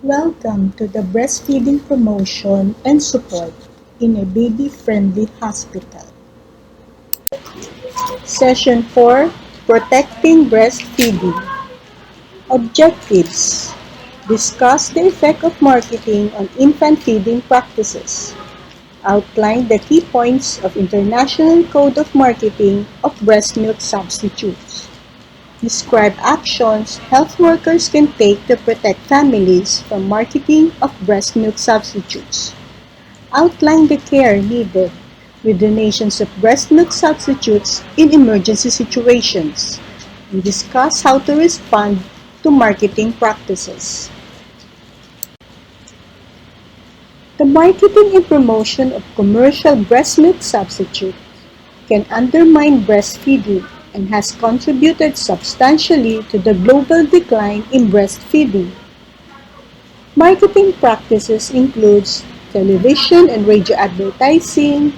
Welcome to the breastfeeding promotion and support in a baby-friendly hospital. Session 4: Protecting Breastfeeding. Objectives: discuss the effect of marketing on infant feeding practices. Outline the key points of International Code of Marketing of Breast Milk Substitutes. Describe actions health workers can take to protect families from marketing of breast milk substitutes. Outline the care needed with donations of breast milk substitutes in emergency situations, and discuss how to respond to marketing practices. The marketing and promotion of commercial breast milk substitutes can undermine breastfeeding and has contributed substantially to the global decline in breastfeeding. Marketing practices includes television and radio advertising,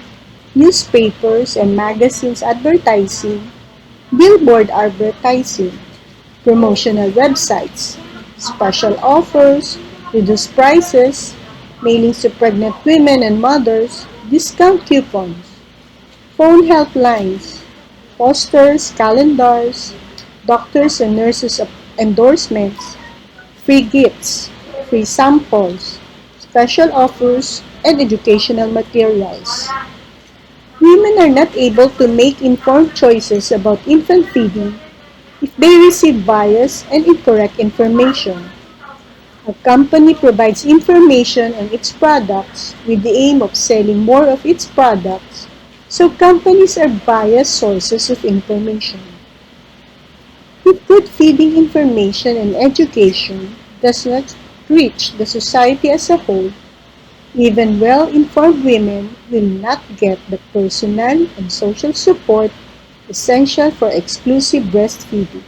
newspapers and magazines advertising, billboard advertising, promotional websites, special offers, reduced prices, mailings to pregnant women and mothers, discount coupons, phone helplines, posters, calendars, doctors and nurses endorsements, free gifts, free samples, special offers, and educational materials. Women are not able to make informed choices about infant feeding if they receive biased and incorrect information. A company provides information on its products with the aim of selling more of its products, so companies are biased sources of information. If good feeding information and education does not reach the society as a whole, even well-informed women will not get the personal and social support essential for exclusive breastfeeding.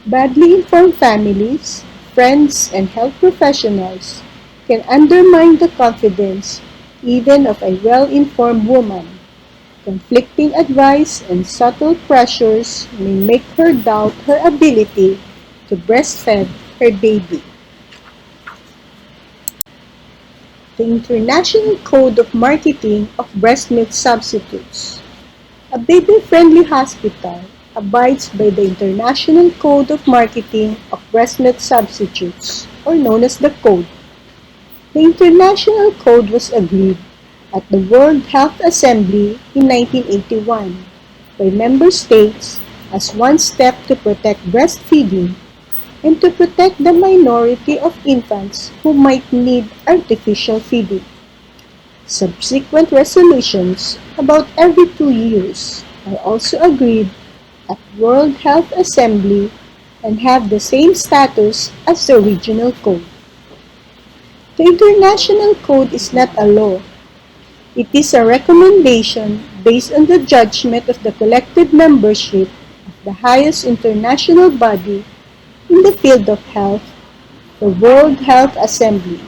Badly informed families, friends, and health professionals can undermine the confidence even of a well-informed woman. Conflicting advice and subtle pressures may make her doubt her ability to breastfeed her baby. The International Code of Marketing of Breast Milk Substitutes. A baby-friendly hospital abides by the International Code of Marketing of Breast Milk Substitutes, or known as the Code. The International Code was agreed at the World Health Assembly in 1981 by member states as one step to protect breastfeeding and to protect the minority of infants who might need artificial feeding. Subsequent resolutions, about every 2 years, are also agreed at World Health Assembly and have the same status as the original code. The International Code is not a law. It is a recommendation based on the judgment of the collective membership of the highest international body in the field of health, the World Health Assembly.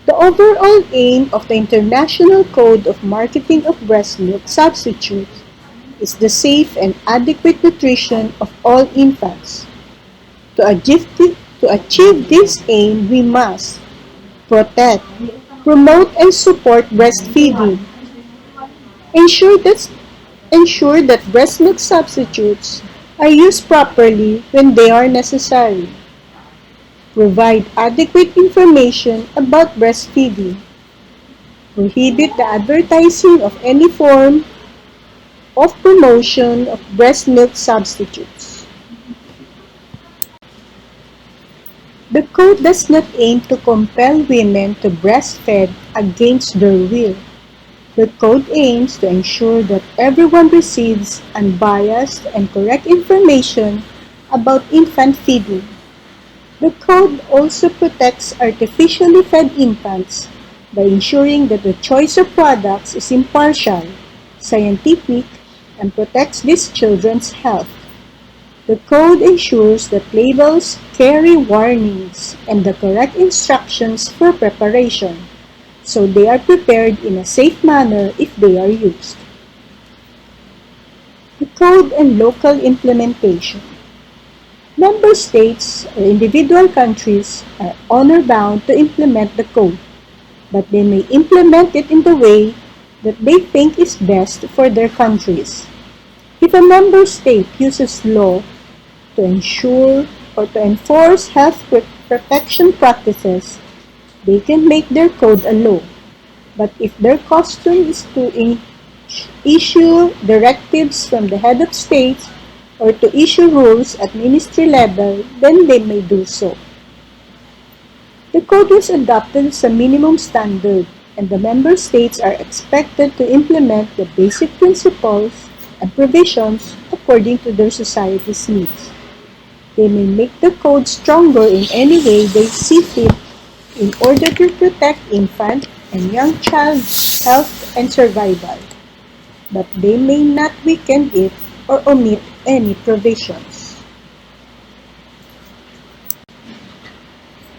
The overall aim of the International Code of Marketing of Breast Milk Substitutes is the safe and adequate nutrition of all infants. To achieve this aim, we must protect, promote, and support breastfeeding, ensure that, ensure that breast milk substitutes are used properly when they are necessary, provide adequate information about breastfeeding, prohibit the advertising of any form of promotion of breast milk substitutes. The code does not aim to compel women to breastfeed against their will. The code aims to ensure that everyone receives unbiased and correct information about infant feeding. The code also protects artificially fed infants by ensuring that the choice of products is impartial, scientific, and protects these children's health. The code ensures that labels carry warnings and the correct instructions for preparation, so they are prepared in a safe manner if they are used. The code and local implementation. Member states or individual countries are honor-bound to implement the code, but they may implement it in the way that they think is best for their countries. If a member state uses law to ensure or to enforce health protection practices, they can make their code a law. But if their custom is to issue directives from the head of states or to issue rules at ministry level, then they may do so. The code was adopted as a minimum standard, and the member states are expected to implement the basic principles and provisions according to their society's needs. They may make the code stronger in any way they see fit in order to protect infant and young child health and survival, but they may not weaken it or omit any provisions.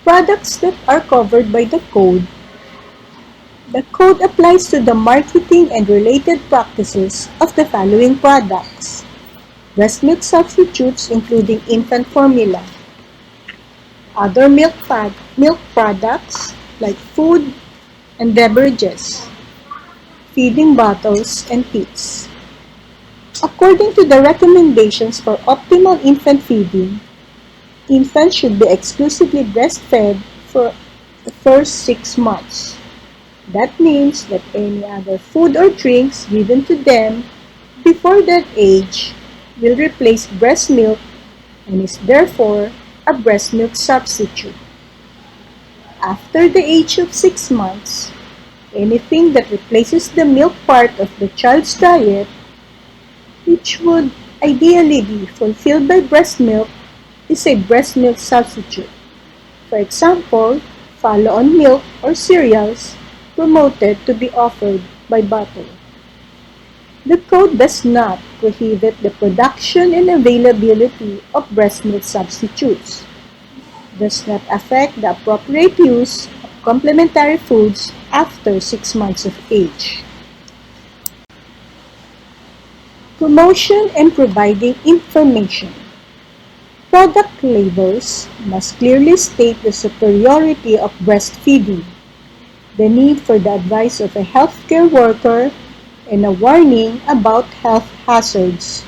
Products that are covered by the code. The code applies to the marketing and related practices of the following products: breast milk substitutes including infant formula, other milk products like food and beverages, feeding bottles and teats. According to the recommendations for optimal infant feeding, infants should be exclusively breastfed for the first 6 months. That means that any other food or drinks given to them before that age will replace breast milk and is therefore a breast milk substitute. After the age of 6 months, anything that replaces the milk part of the child's diet, which would ideally be fulfilled by breast milk, is a breast milk substitute. For example, follow-on milk or cereals promoted to be offered by bottle. The code does not prohibit the production and availability of breast milk substitutes, does not affect the appropriate use of complementary foods after 6 months of age. Promotion and providing information. Product labels must clearly state the superiority of breastfeeding, the need for the advice of a healthcare worker, and a warning about health hazards.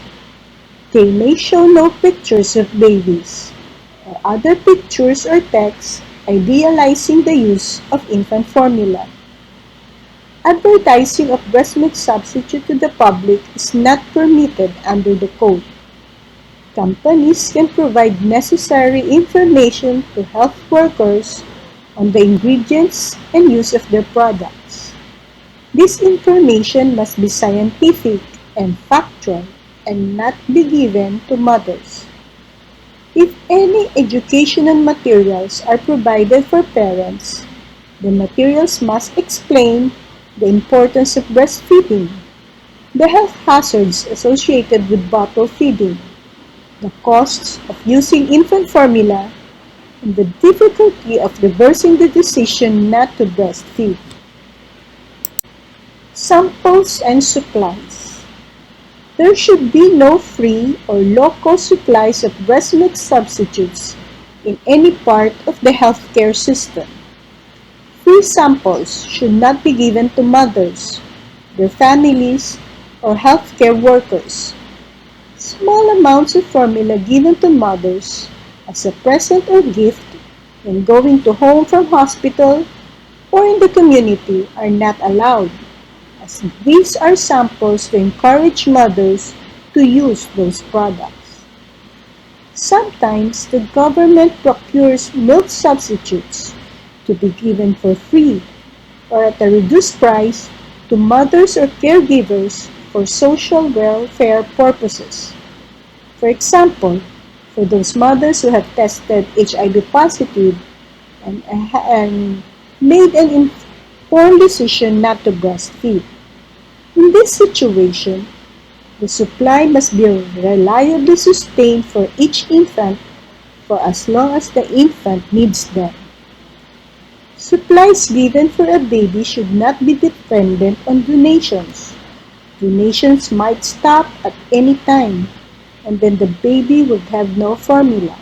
They may show no pictures of babies or other pictures or text idealizing the use of infant formula. Advertising of breast milk substitute to the public is not permitted under the code. Companies can provide necessary information to health workers on the ingredients and use of their products. This information must be scientific and factual and not be given to mothers. If any educational materials are provided for parents, the materials must explain the importance of breastfeeding, the health hazards associated with bottle feeding, the costs of using infant formula, and the difficulty of reversing the decision not to breastfeed. Samples and supplies. There should be no free or low-cost supplies of breast milk substitutes in any part of the healthcare system. Free samples should not be given to mothers, their families, or healthcare workers. Small amounts of formula given to mothers as a present or gift when going to home from hospital or in the community are not allowed, as these are samples to encourage mothers to use those products. Sometimes the government procures milk substitutes to be given for free or at a reduced price to mothers or caregivers for social welfare purposes. For example, for those mothers who have tested HIV positive and made an informed decision not to breastfeed. In this situation, the supply must be reliably sustained for each infant for as long as the infant needs them. Supplies given for a baby should not be dependent on donations. Donations might stop at any time, and then the baby would have no formula.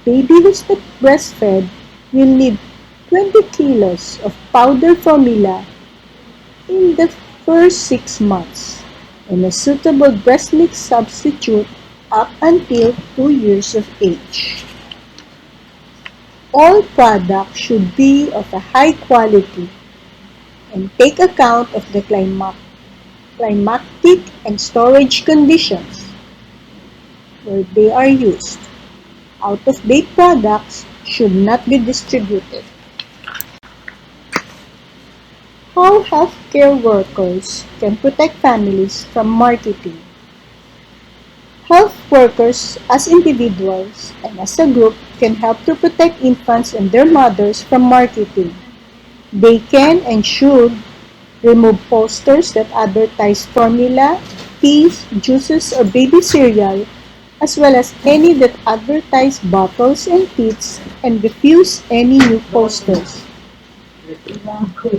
baby who's not breastfed will need 20 kilos of powder formula in the first 6 months and a suitable breast milk substitute up until 2 years of age. All products should be of a high quality and take account of the climatic and storage conditions where they are used. Out-of-date products should not be distributed. How healthcare workers can protect families from marketing. Health workers as individuals and as a group can help to protect infants and their mothers from marketing. They can and should remove posters that advertise formula, teas, juices, or baby cereal, as well as any that advertise bottles and teats, and refuse any new posters.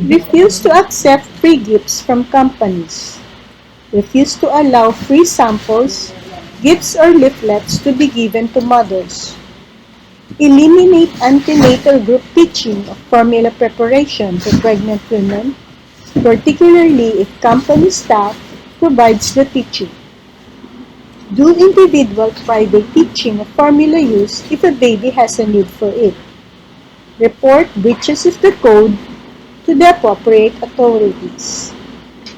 Refuse to accept free gifts from companies. Refuse to allow free samples, gifts, or leaflets to be given to mothers. Eliminate antenatal group teaching of formula preparation to pregnant women, particularly if company staff provides the teaching. Do individual private teaching of formula use if a baby has a need for it. Report breaches of the code to the appropriate authorities.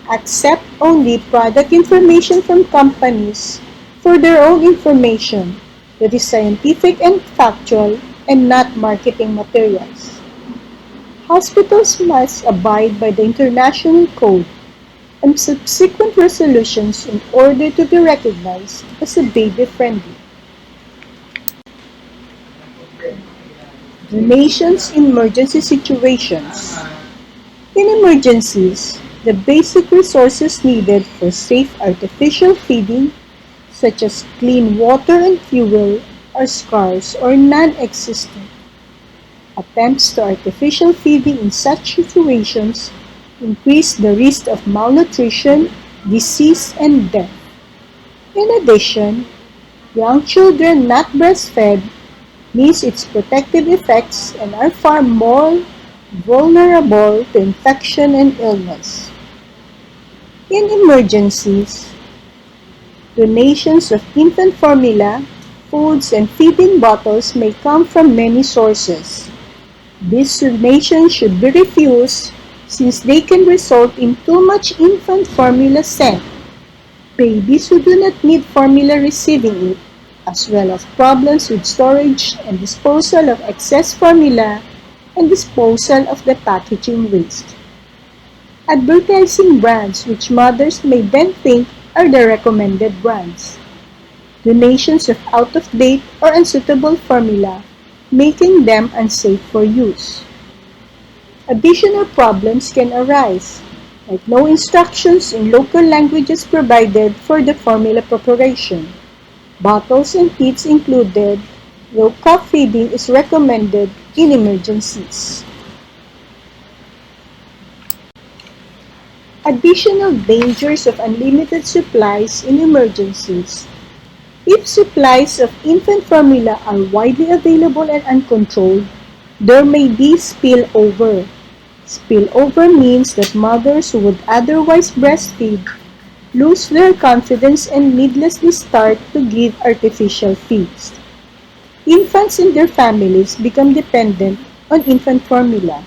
Accept only product information from companies for their own information that is scientific and factual and not marketing materials. Hospitals must abide by the international code and subsequent resolutions in order to be recognized as a baby-friendly. Donations in emergency situations. In emergencies, the basic resources needed for safe artificial feeding, such as clean water and fuel, are scarce or non-existent. Attempts to artificial feeding in such situations increase the risk of malnutrition, disease, and death. In addition, young children not breastfed miss its protective effects and are far more vulnerable to infection and illness. In emergencies, donations of infant formula, foods, and feeding bottles may come from many sources. These donations should be refused since they can result in too much infant formula sent. Babies who do not need formula receiving it, as well as problems with storage and disposal of excess formula and disposal of the packaging waste. Advertising brands which mothers may then think are the recommended brands. Donations of out-of-date or unsuitable formula, making them unsafe for use. Additional problems can arise, like no instructions in local languages provided for the formula preparation. Bottles and teats included, though cup feeding is recommended in emergencies. Additional dangers of unlimited supplies in emergencies. If supplies of infant formula are widely available and uncontrolled, there may be spillover. Spillover means that mothers who would otherwise breastfeed lose their confidence and needlessly start to give artificial feeds. Infants and their families become dependent on infant formula.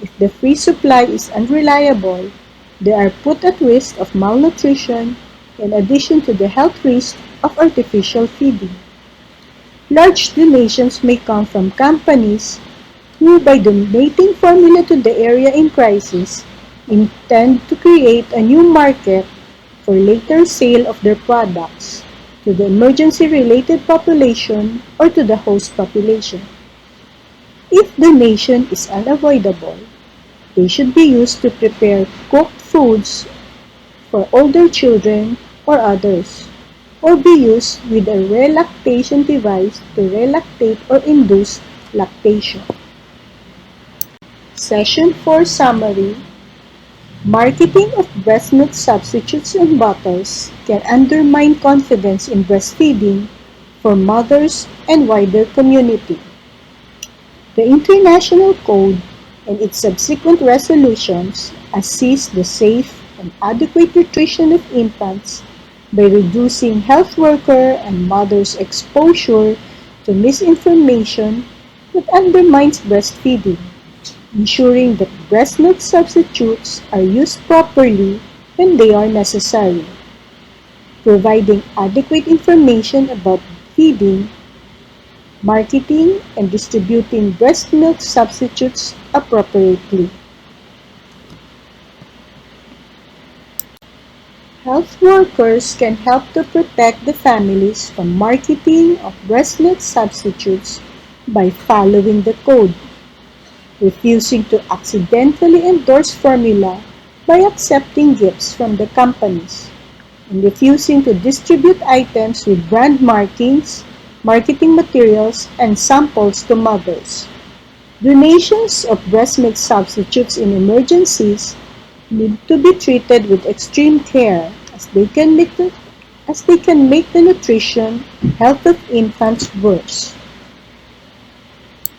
If the free supply is unreliable, they are put at risk of malnutrition in addition to the health risk of artificial feeding. Large donations may come from companies who, by donating formula to the area in crisis, intend to create a new market for later sale of their products to the emergency-related population or to the host population. If donation is unavoidable, they should be used to prepare cooked foods for older children or others, or be used with a relactation device to relactate or induce lactation. Session 4 Summary. Marketing of breast milk substitutes and bottles can undermine confidence in breastfeeding for mothers and wider community. The International Code and its subsequent resolutions assist the safe and adequate nutrition of infants by reducing health worker and mothers' exposure to misinformation that undermines breastfeeding, ensuring that breast milk substitutes are used properly when they are necessary, providing adequate information about feeding, marketing, and distributing breast milk substitutes appropriately. Health workers can help to protect the families from marketing of breast milk substitutes by following the code, refusing to accidentally endorse formula by accepting gifts from the companies, and refusing to distribute items with brand markings, marketing materials, and samples to mothers. Donations of breast milk substitutes in emergencies need to be treated with extreme care as they can make the nutrition and health of infants worse.